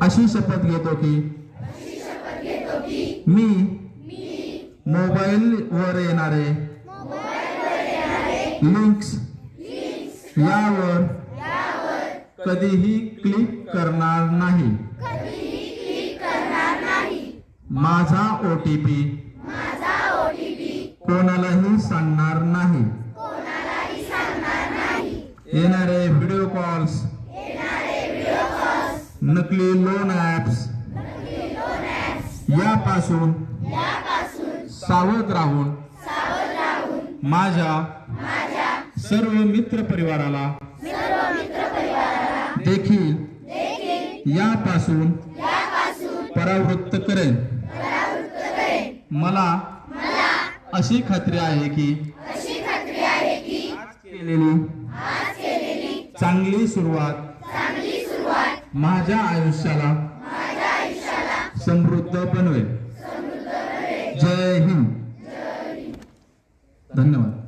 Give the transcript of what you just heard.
अशी शपथ घेतो की मी मोबाईल वर येणारे लिंक्स यावर कधीही क्लिक करणार नाही। माझा OTP कोणालाही सांगणार नाही। येणारे व्हिडिओ कॉल्स, नकली लोन ऍप्स यापासून सावध राहून माझ्या सर्व मित्र परिवाराला देखील यापासून परावृत्त करेन। मला अशी खात्री आहे की आज केलेली चांगली सुरुवात माझ्या आयुष्याला समृद्ध बनवेल। जय हिंद। धन्यवाद।